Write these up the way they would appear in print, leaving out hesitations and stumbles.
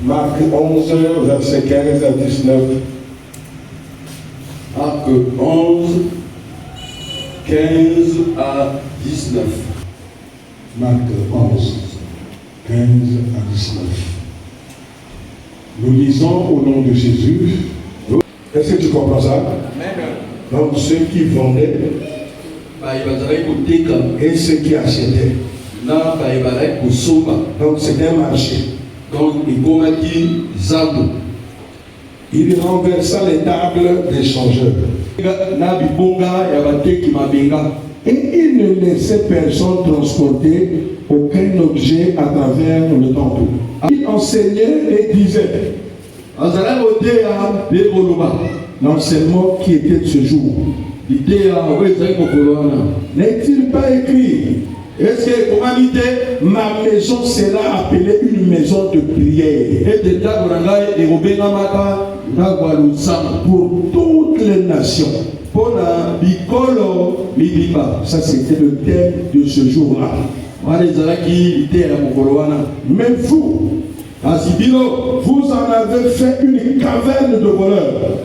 Marc 11, verset 15 à 19. Marc 11, 15 à 19. Marc 11, 15 à 19. Nous lisons au nom de Jésus. Est-ce que tu comprends ça? Donc ceux qui vendaient et ceux qui achetaient. Donc c'était un marché. Il renversa les tables des changeurs. Et il ne laissait personne transporter aucun objet à travers le temple. Il enseignait et disait. L'enseignement qui était de ce jour. N'est-il pas écrit? Est-ce que ma maison sera appelée une maison de prière pour toutes les nations? Ça c'était le thème de ce jour-là. Mais vous, vous en avez fait une caverne de voleurs.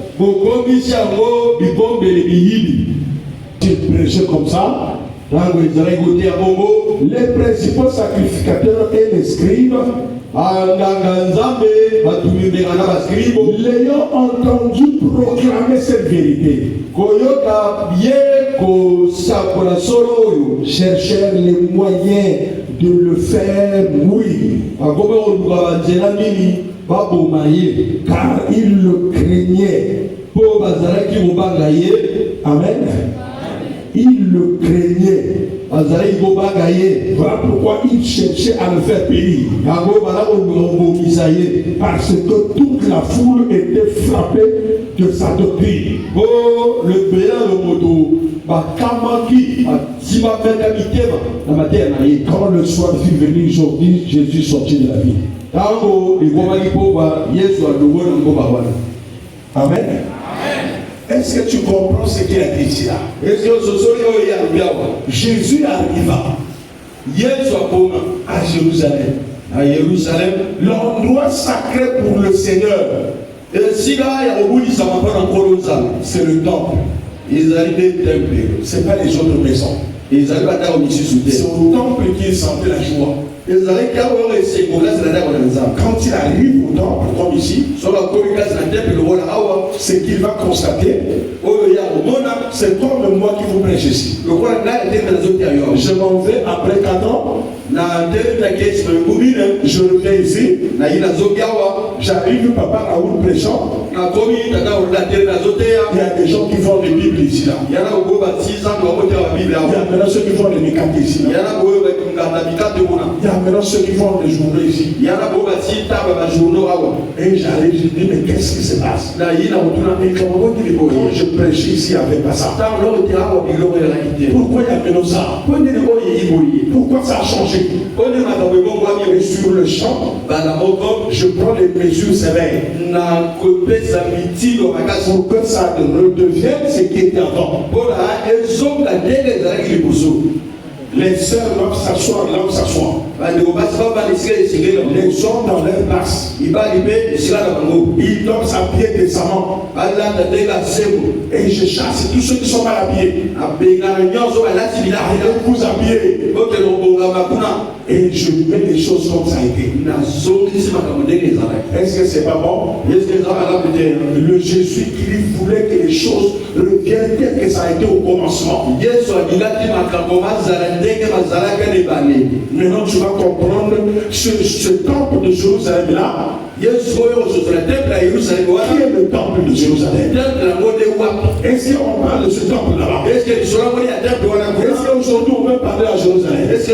Tu prêchais comme ça. Les principaux sacrificateurs et les scribes, l'ayant entendu proclamer cette vérité, cherchèrent les moyens de le faire mourir, car ils le craignaient. Amen. Il le craignait. Voilà pourquoi il cherchait à le faire périr. Parce que toute la foule était frappée de sa doctrine. Quand le soir fut venu, aujourd'hui, Jésus sortit de la vie. Amen. Est-ce que tu comprends ce qu'il a dit ici là? Jésus arriva à Jérusalem, l'endroit sacré pour le Seigneur. C'est le temple. Ce n'est pas les autres maisons. C'est au temple qu'il sentait la joie. Quand il arrive au temple, comme ici, ce qu'il va constater, c'est comme moi qui vous prêche ici. Je m'en vais après 4 ans. Je reviens ici. J'arrive, papa Raoul prêchant. Il y a des gens qui font des Bibles ici là. Il y a maintenant ceux qui font des mécates ici là. Il y a maintenant ceux qui font des journaux ici. Et j'arrive, je dis, mais qu'est-ce qui se passe? Quand je prêche ici avec pas ça. Pourquoi il y a maintenant ça? Pourquoi ça a changé? Et sur le champ, je prends les mesures sévères pour que ça redevienne ce qui était avant. Les sœurs doivent s'asseoir là où s'asseoir. Les hommes dans leur place. Ils doivent s'habiller décemment. Et je chasse tous ceux qui sont mal habillés. Vous habillez. Et je mets les choses comme ça a été. Est-ce que c'est pas bon? Le Jésus-Christ voulait que les choses reviennent telles que ça a été au commencement. Maintenant tu vas comprendre ce temple de Jérusalem là. Qui est le temple de Jérusalem? Est-ce qu'on parle de ce temple là-bas? Est-ce qu'aujourd'hui on peut parler à Jérusalem? Est-ce que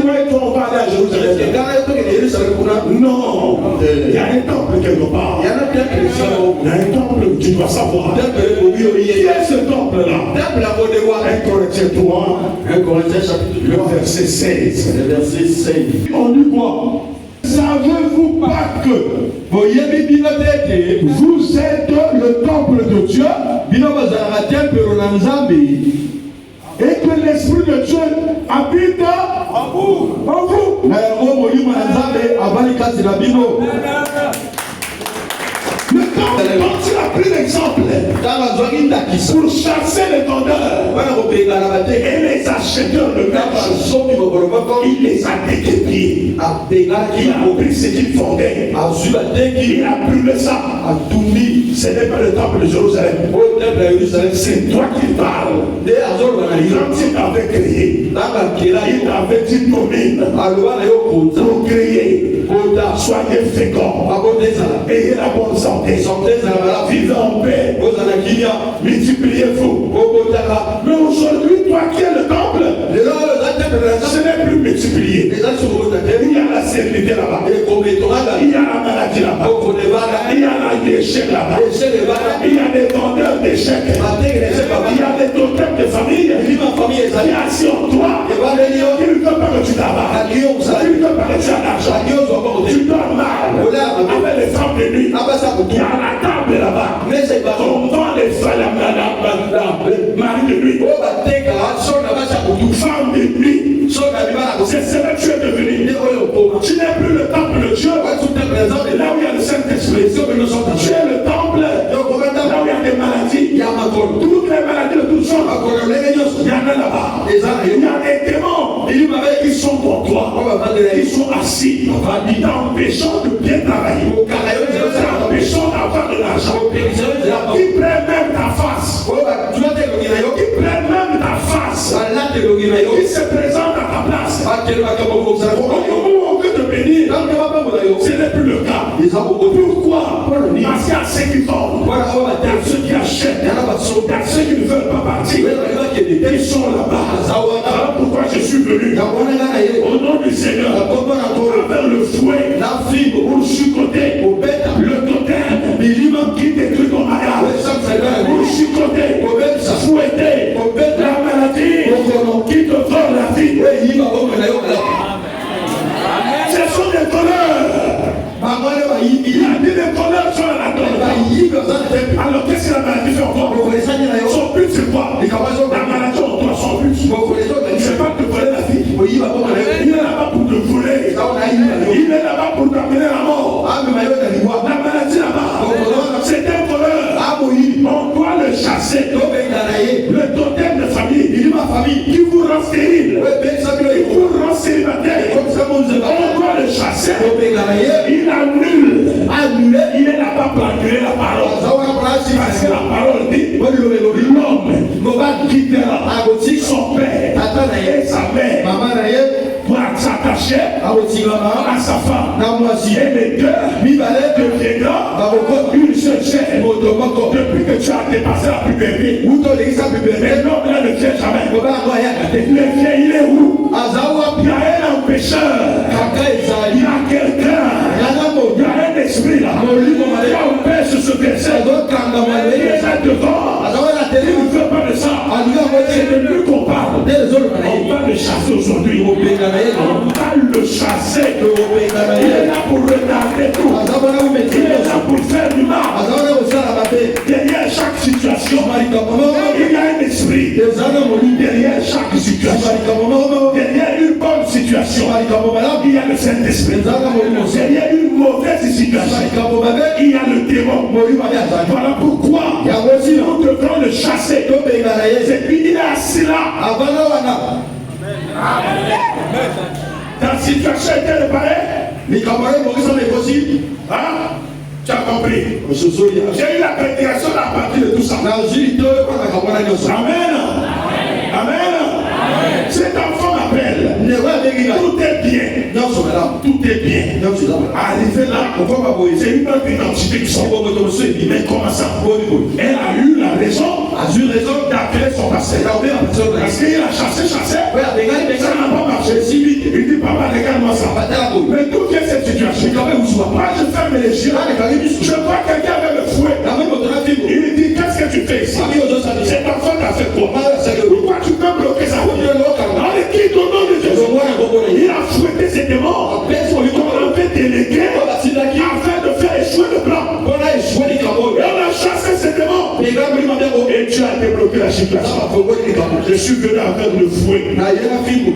moi et toi on va aller à Jérusalem? Non. Il y a un temple quelque part. Il y a un temple que tu dois savoir. Qui est ce temple là? 1 Corinthiens 3, le verset 16. On dit quoi? Savez-vous pas que vous êtes le temple de Dieu Et que l'Esprit de Dieu habite en vous. En vous. Quand il a pris l'exemple pour chasser les vendeurs et les acheteurs de mèches, il les a déguerpis. Il a pris ce qu'ils vendaient. Il a brûlé ça. Ce n'est pas le temple de Jérusalem. C'est toi qui parles. Quand il t'avait créé, il t'avait dit domine, procréer, soyez féconds, ayez la bonne santé, vivez en paix, multipliez-vous. Mais aujourd'hui, toi qui es le temple, ce n'est plus multiplié. Il y a la sécurité là-bas, il y a la maladie là-bas, il y a l'échec là-bas, il y a des vendeurs d'échecs, il y a des totems de famille qui est assis en toi, qui ne veut pas que tu t'abattes, qui ne veut pas que tu as l'argent, tu dors mal avec les femmes de nuit. Il y a la table là-bas, on vend les femmes, mari de nuit, femme de nuit. C'est ce que tu es devenu. Tu n'es plus le temple de Dieu. Là où il y a le Saint-Esprit, tu es le temple. Là où il y a des maladies, toutes les maladies de toutes sortes, il y en a là-bas. Il y a des démons qui sont pour toi, qui sont assis, t'empêchant de bien travailler, t'empêchant d'avoir de l'argent, qui prennent même ta face, qui prennent même ta face, qui se présentent à ta place. Au lieu de bénir, ce n'est plus le cas. Pourquoi? Parce qu'il y a ceux qui vendent, il y a ceux qui achètent, il y a ceux qui ne veulent pas partir, ils sont là-bas. Voilà pourquoi je suis venu au nom du Seigneur, avec le fouet pour chicoter le totem qui détruit ton mariage, pour chicoter, fouetter la maladie qui te vole la vie. Ce sont des voleurs. Il y a des voleurs sur la donne. Alors qu'est-ce que la maladie fait encore? Son but c'est quoi? La maladie en toi, son but c'est pas de te voler la vie. Il est là-bas pour te voler. Il est là-bas pour t'amener la mort. La maladie là-bas, c'est un voleur. On doit le chasser. Le totem de famille qui vous rend stérile, qui vous rend célibataire, on doit le chasser. Il annule. Il est là-bas pour annuler la parole. Parce que la parole dit l'homme va quitter son père et sa mère pour s'attacher à sa femme. Et les deux deviendront une seule chair. Depuis que tu as dépassé la puberté, mais l'homme là ne vient jamais. Le vieil, il est où? Il y a un empêcheur. Il y a quelqu'un. Il y a un esprit là. Qui empêche ce verset. Il est devant. Il ne veut pas de ça. C'est de lui qu'on parle. On va le chasser aujourd'hui. On va le chasser. Il est là pour retarder tout. Il est là pour faire du mal. Derrière chaque situation, il y a un esprit. Derrière chaque situation, derrière une bonne situation, il y a le Saint-Esprit. Derrière une mauvaise situation, il y a le démon. Voilà pourquoi nous devons le chasser. Et puis il est assis là. Ta situation était réparée. Hein? Tu as compris? J'ai eu la prédication à partir de tout ça. Amen. Amen. Cet enfant m'appelle. Tout est bien. Tout est bien. Arrivé là, c'est une autre identité qui sont. Mais comment ça? Elle a eu la raison d'appeler son pasteur. Parce qu'il a chassé. Ça n'a pas marché. Il dit, papa, regarde-moi ça. Mais d'où vient cette situation? Moi, je ferme les yeux. Je vois quelqu'un avec le fouet. Il me dit, qu'est-ce que tu fais ici? Cet enfant t'a fait quoi? Pourquoi tu peux bloquer ça? Allez, quitte au nom de Jésus. Il a fouetté ses démons. On avait délégué afin de faire échouer le plan. Et on a chassé ses démons. Et tu as débloqué la situation. Je suis venu avec le fouet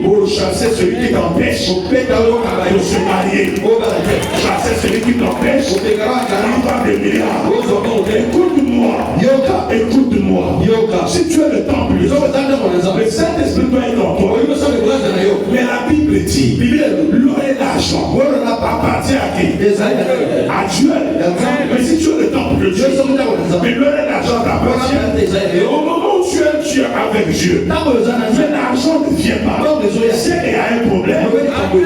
pour chasser celui qui t'empêche de se marier. Chasser celui qui t'empêche d'avoir des milliards. Écoute-moi. Écoute-moi. Si tu es le temple, le Saint-Esprit doit être en toi. Mais la Bible dit, l'or et l'argent appartient à qui? À Dieu. Mais si tu es le temple de Dieu, mais l'or et l'argent t'appartient. Et au moment où tu es avec Dieu, mais l'argent ne vient pas. C'est qu'il y a un problème, il y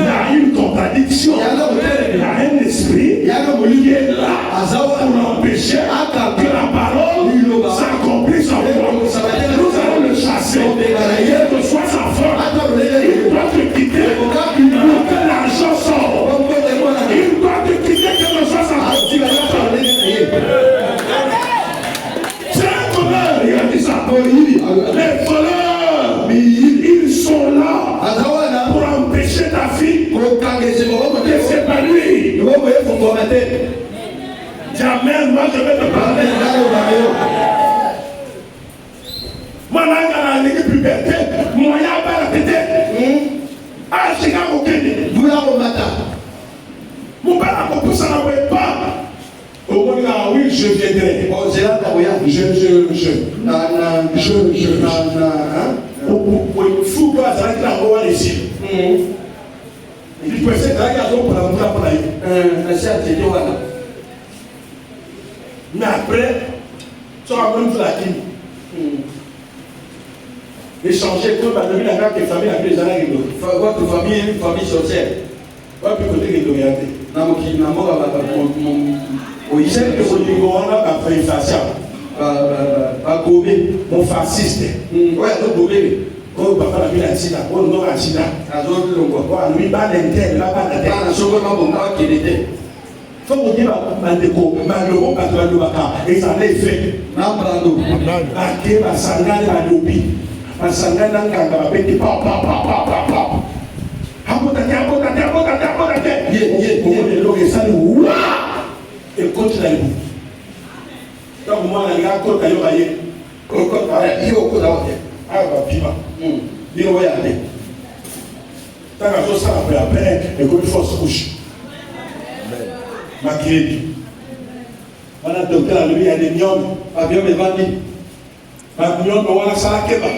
a une contradiction, il y a un esprit qui est là pour empêcher que la parole s'accomplisse en toi. Nous allons le chasser. Il reçoit sa forme. Il doit te quitter pour que l'argent sorte. Il doit te quitter que le soit sa forme. C'est un voleur, il a dit ça. Les voleurs, ils sont là pour empêcher ta fille de s'épanouir. Dis amen, moi je vais te parler. Moi, je vais te puberté. Moi, je vais te péter. Ah, je suis là au Kenya. Vous l'avez au matin. Mon père a compris ça, n'a pas. Au moins, oui, je viendrai. Fou que ça va être la ici. Il peut être là, il y a d'autres pour la mais après, tu vas même faire la kim. Échanger comme la famille, la famille, la plus années. Votre famille est une famille sorcière. Votre côté qui est orienté. Oui, c'est que vous dites qu'on a fait une façon. Mon fasciste. Oui, alors Gobé. Oh, papa, la ville à Sina. Oh, non, à Sina. À l'autre, on lui bat l'intérêt, là, pas la tête. On a sauvé ma bombe qui était. Faut vous dire, malheureux, et ça l'a fait. N'importe Ake, ma sangane, ma lobi. Ma sangane, ma petit papa, papa. Et continue. Donc, moi, je regarde quand il y a il y a il y a ma crédit. Voilà, docteur, lui, il y a des mions. Avion est vendu. Ma mion, on a ça à Keba.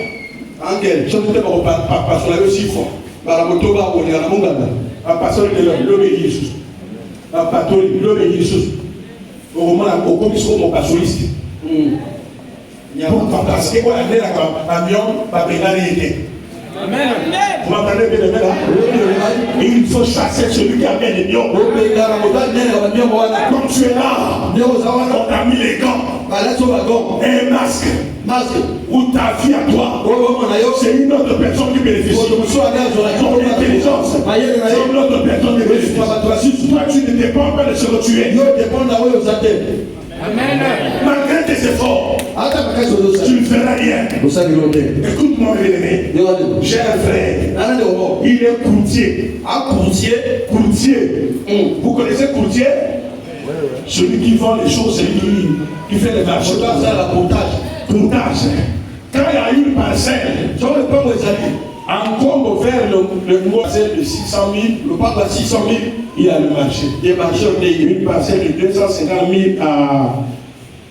Angel, je ne sais pas sur la aussi fort. Par la moto, on est à la Mongana. À passer de l'homme et Jésus. À passer de l'homme et Jésus. Au moment où on commence comme pastoriste. Parce que moi, je suis un mion, Amen. Vous m'entendez bien, là? Il faut chasser celui qui amène les mions. Comme tu es là, on t'a mis les gants, un masque, ou ta vie à toi. C'est une autre personne qui bénéficie. Ton intelligence, c'est une autre personne qui bénéficie. Toi, tu ne dépends pas de ce que tu es. Amen. Malgré tes efforts, tu ne feras rien. Écoute-moi, bien-aimé. J'ai un frère. Il est courtier. Courtier. Vous connaissez courtier? Celui qui vend les choses, celui qui fait les marchés. Comptage. Quand il y a une parcelle, encore vers le mois de 600 000, le parc de 600 000, il y a le marché. Des marchés ont payé une parcelle de 250 000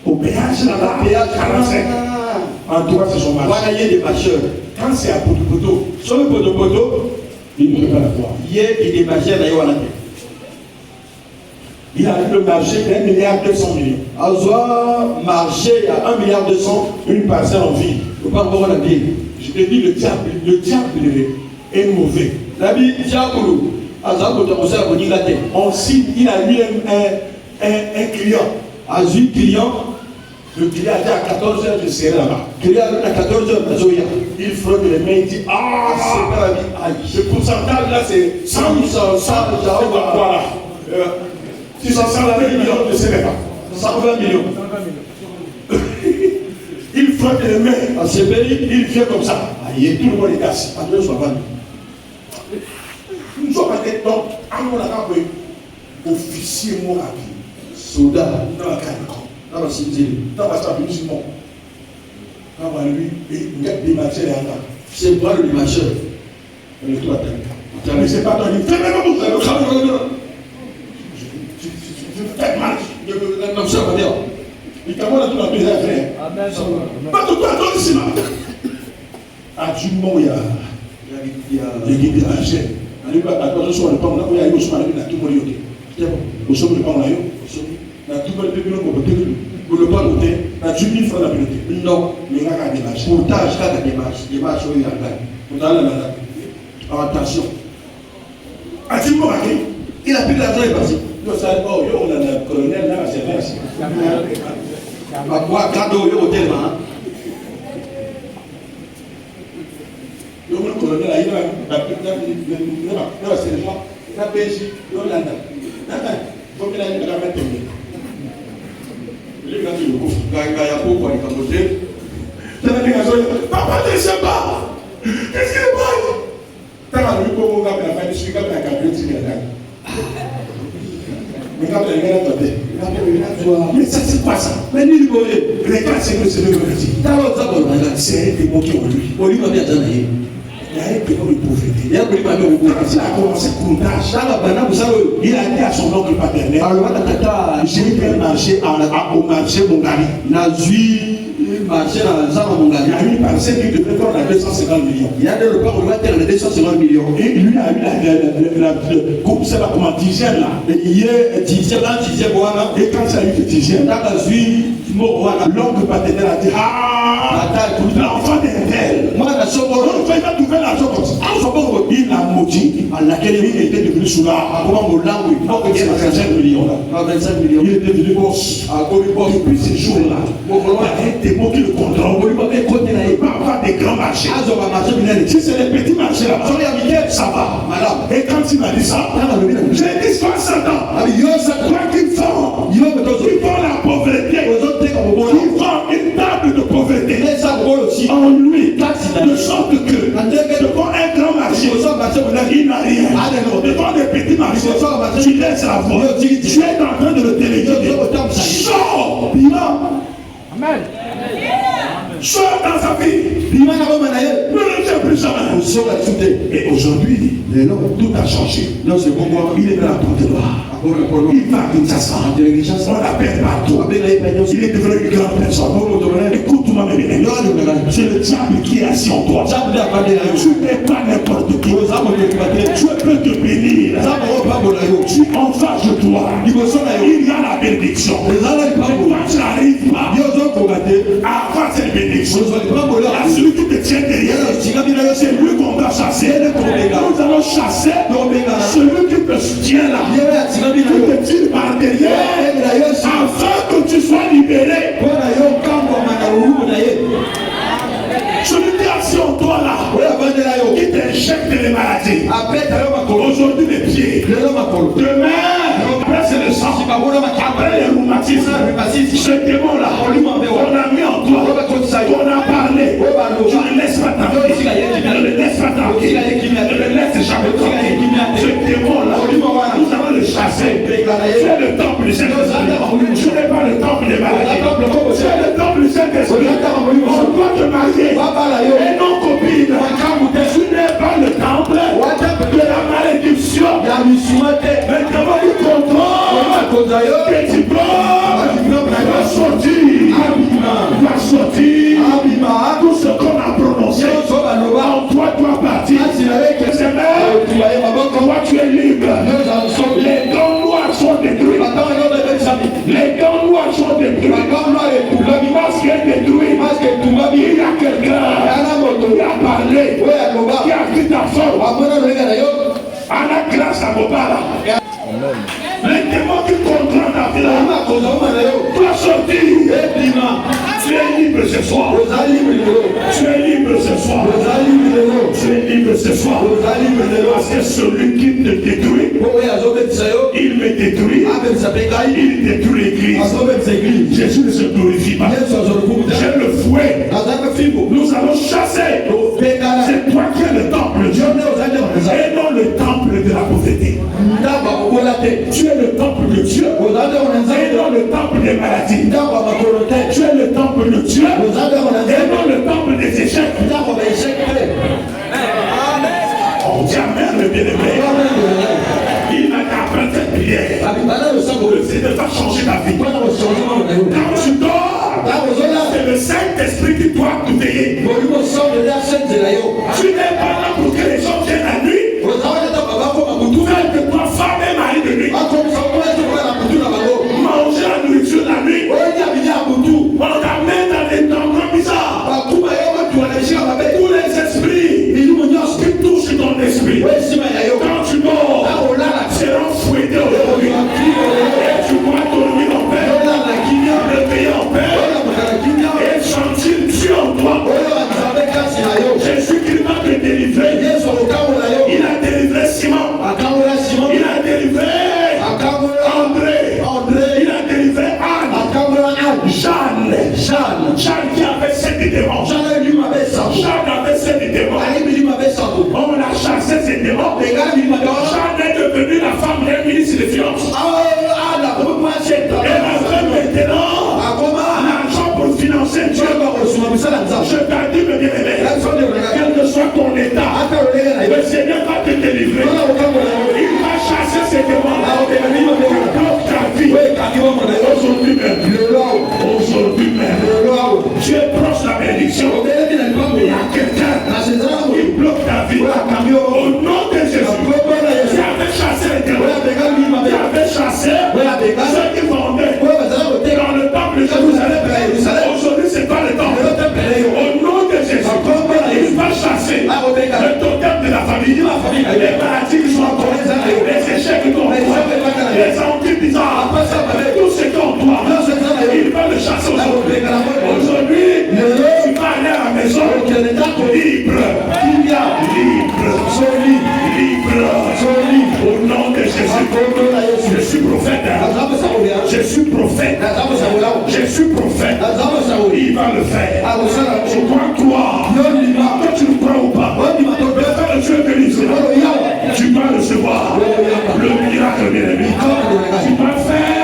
au péage, là-bas, péage 45. En tout cas, c'est son marché. Voilà, il y a des marcheurs. Quand c'est à Poto, sur le Poto, il ne peut pas l'avoir. Il y a des marchés là, il a le marché d'1,2 milliard. À marché à 1,2 milliard, une parcelle en ville. Il ne faut pas voir la ville. Je te dis, le diable est mauvais. La vie, on signe, il a eu un client. À 8 clients, le client a dit à 14h, je serai là-bas. Le client a dit à 14h, il frotte les mains, il dit, ah, c'est pas la vie. Le pourcentage là, c'est 100 000, 100 voilà. Si c'est 120 millions, je ne sais pas. 120 millions. Il frotte les mains à ce pays, il vient comme ça. Aïe, tout le monde est cassé. Après, je suis pas nous sommes donc, à mon avis, officier moral, soldat, dans la carrière, dans la cité, dans la stabilité. C'est moi le démarcheur. Mais c'est pas toi qui fais même vous. Faites marche. Non, ça va bien. Il t'a montré tout dans tes affaires. Pas tout toi, toi ici. À du moment il y a des marchés. À l'époque, à toi, je suis en temps, là, il y a eu aussi mal à tout le monde. Au sommet de Pamela, na tout le monde pour le pas noter, na 10 000 francs la pénalité. Non, mais il y a des marches. Pourtage, il y a des marches. Des marches, il y a des marches. Attention. À du moment, il a pris de l'argent, il est parti. Non, ça, oh, on a le colonel là, c'est vrai. À quoi, cadeau, il y a hôtel, hein. Le colonel là, il va, c'est le genre, la PJ, l'Hollande. Faut qu'il aille la mettre tomber. Il a dit le coup, il y a beaucoup de camoufler. Papa ne sait pas. Qu'est-ce qu'il est? T'as vu comment on a fait des trucs comme la caméra. Mais quand tu regardes ton tête, mais ça c'est pas ça. Mais lui, regarde ce que c'est le gouvernement. C'est des mots qui ont lui. Il y a un démon de pauvreté. Il a commencé à comptage. Il a dit à son oncle paternel, j'ai fait marcher au marché Mongali. Marché dans Zama Mongali. Il a eu pensé qu'il devait faire la 250 millions. Il a dit le père, on va faire les 250 millions. Et lui a eu la dixième là. Il est dixième là, dixième voilà. Et quand ça a eu le dixième, l'oncle paternel a dit l'enfant d'Intel. Moi, la somme, on fait pas trouver l'argent comme ça. Il a maudit à laquelle il était devenu sous la. Comment mon langue, il a 25 millions. 25 millions. Il était devenu boss. Depuis ces jours-là, il y a des mots qui le contrôlent. Il va avoir des grands marchés. Si c'est des petits marchés là, ça va. Et quand il m'a dit ça, j'ai dit 60 ans. Quoi qu'ils font? Ils font la pauvreté. Ils font une table de pauvreté en lui, de sorte que devant un grand marché, il n'a rien. Devant des petits marchés, tu laisses la voix. Tu es en train de le téléguider. Sors! Amen. Sors dans sa vie. Ne le tiens plus jamais. Et aujourd'hui, tout a changé. Il est dans la porte noire. Il va à Kinshasa. On l'appelle partout. Il est devenu une grande personne. Écoute-moi, mes bien. C'est le diable qui est assis en toi. Tu n'es pas n'importe qui. Tu peux te bénir. Tu en face de toi. Il y a la bénédiction. Toi, tu n'arrives pas à avoir cette bénédiction. À celui qui te tient derrière, c'est lui qu'on va chasser. Nous allons chasser celui qui te soutient là. Qui te tire par derrière afin que tu sois libéré. Celui qui est assis en toi là, qui t'injecte les maladies. Aujourd'hui les pieds. Demain, après c'est le sang. Après les rhumatismes. Ce démon là, on a mis en toi. On a parlé. Tu ne laisses pas t'enlever. Tu ne le laisses pas t'enlever. Tu ne le laisses jamais tranquille. Ce démon là, nous allons le chasser. Tu es le temple du Saint-Esprit. Tu n'es pas le temple des maladies. Tu es le temple du Saint-Esprit. On doit te marier. Et non copine. Tu n'es pas le temple de la malédiction. Mais comment il contrôle tes diplômes. Va sortir. Tout ce qu'on a prononcé en toi doit partir. Toi tu es libre. Les gants noirs sont détruits. Les gants noirs sont détruits. Le masque est détruit. Il y a quelqu'un qui a parlé, qui a pris ta forme. À la grâce à Mobala. Les démons qui contrôlent ta vie doivent sortir. Tu es libre ce soir. Tu es libre ce soir. Tu es libre ce soir. Parce que celui qui te détruit, il me détruit. Il détruit l'église. Jésus ne se glorifie pas. J'ai le fouet. Nous allons chasser. C'est toi qui es le temple de Dieu. Et non le temple de la pauvreté. Tu es le temple de Dieu. Et non le temple des maladies. Tu es le temple de Dieu. Et non Jamais le bien-aimé. Il m'a appris cette prière. Le Seigneur va changer ta vie. Quand tu dors, c'est le Saint-Esprit qui doit te veiller. Tu n'es pas là pour que les gens viennent la nuit. Fais de toi femme et mari de nuit. Manger la nourriture la nuit. On t'amène dans des endroits bizarres. Tous les esprits qui touchent ton esprit. Quand tu dors, seront fouettés aujourd'hui. Et tu pourras dormir en paix, réveiller en paix et sentir Dieu en toi. Jésus-Christ va te délivrer. Il a délivré Simon. Il a délivré André. Il a délivré Anne. Jeanne qui avait 7 démons. Jeanne avait 7 démons. On a chassé ces démons. Jeanne est devenue la femme d'un ministre des Finances. Elle a fait maintenant l'argent pour financer Dieu. Je t'ai dit, mes bien-aimés, quel que soit ton état, le Seigneur va te délivrer. Il va chasser ces démons. Bloque ta vie. Aujourd'hui même, tu es proche de la bénédiction. Il y a quelqu'un qui bloque ta vie. Au nom de Jésus, tu avais chassé les démons. Tu avais chassé ceux qui vendaient dans le temple de Jérusalem. Aujourd'hui, c'est pas le temple. Au nom de Jésus, il va chasser le totem de la famille, les maladies qui sont en toi, les échecs qui sont en toi, les handicaps bizarres, tout ce qu'on doit, il va le chasser aujourd'hui. Aujourd'hui, tu vas aller à la maison libre, au nom de Jésus. Je suis prophète. Je suis prophète. Il va le faire. Je crois en toi. Toi, tu ne crois ou pas? Le Père de Dieu est venu ici. Tu vas recevoir le miracle, bien-aimé. Tu vas faire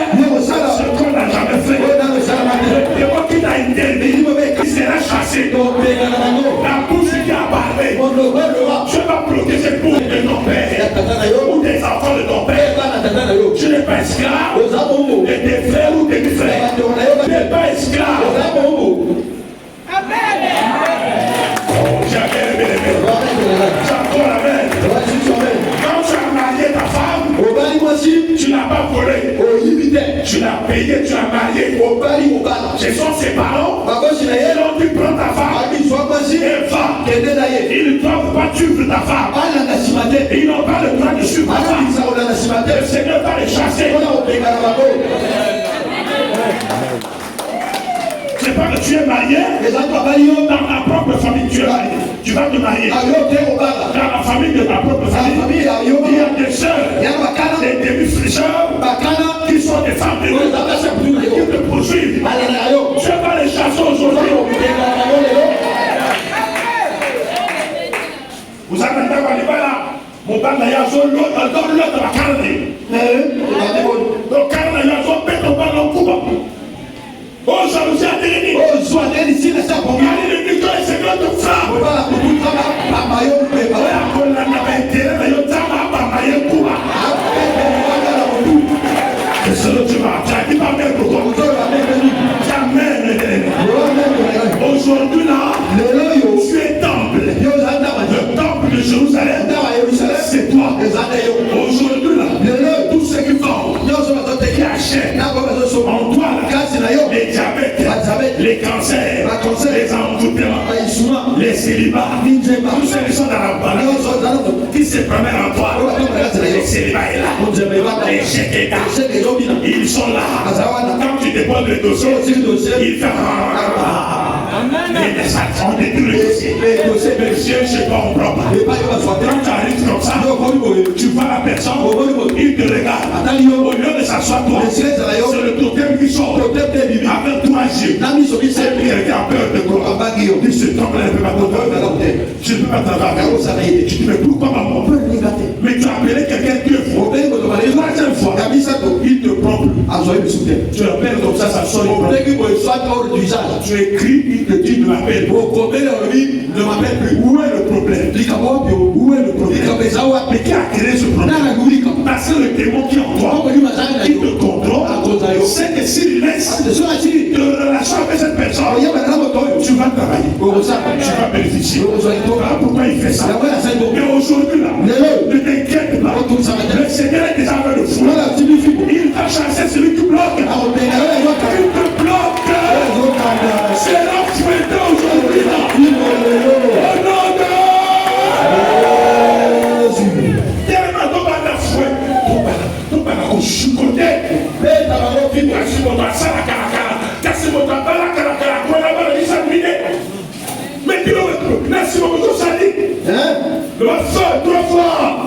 ce qu'on n'a jamais fait. Le démon qui t'a interdit, il sera chassé. La bouche qui a parlé, je vais protéger pour de ton père ou des enfants de ton père. Tu n'es pas esclave de tes frères ou de tes frères. Tu n'es pas esclave. Amen. Oh, jamais bien-aimé. J'entends la main. Quand tu as marié ta femme, tu n'as pas volé. Tu l'as payé, tu l'as marié. Ce sont ses parents. Ils ont dû prendre ta femme et va. Ils ne doivent pas tuer ta femme. Ils n'ont pas le droit de suivre ta femme. Le Seigneur va les chasser. C'est pas que tu es marié dans ta propre famille. Tu es marié. Tu vas te marier dans la famille de ta propre famille. Il y a des sœurs, des demi-frères qui sont des femmes de Dieu qui te poursuivent. Tu vas les chasser aujourd'hui. Vous avez entendu là? Mon père n'a pas zone l'autre la carne. Donc carne n'a pas pète au ballon coupe. Oh, jalousie a délégué. Oh, joie ici, laissez pour moi. Il est c'est que tu frappes. Aujourd'hui là, tu es temple. Le temple de Jérusalem, c'est toi. Aujourd'hui là, tous ceux qui vendent, qui achètent en toi les diabètes, les cancers, les envoûtements, les célibats, tous ceux qui sont dans la balance, qui se promènent en toi. Le célibat est là. Les chèques ils sont là. Quand tu déposes le dossier, il fait mais ça prend des dossiers. Monsieur, je comprends pas. Quand tu arrives comme ça, tu vois la personne, il te regarde. Au lieu de s'asseoir toi, c'est le totem qui sort avec 3 yeux. C'est lui qui a peur de toi. Il se tombe là, il ne peut pas te je ne peux pas travailler. Tu ne peux plus pas m'avoir. Mais tu as appelé quelqu'un 2 fois. 3e fois. Il il te prend plus. Tu l'appelles comme ça sort. Tu écris, il te dit ne m'appelle pas. Ne m'appelle plus. Où est le problème? Où est le problème? Mais qui a créé ce problème? Parce que le démon qui est en toi, qui te contrôle, c'est que s'il laisse de relation avec cette personne, tu vas travailler. Tu vas bénéficier. Voilà pourquoi il fait ça. Mais aujourd'hui là, ne t'inquiète pas. Le Seigneur est déjà avec le fou. Il va chasser celui qui bloque. Il te bloque. C'est la fouette aujourd'hui là. Au nom de tellement de la fouette. Tout va la chicoter. Mais tu le merci beaucoup, ça dit. Le feu, 3 fois.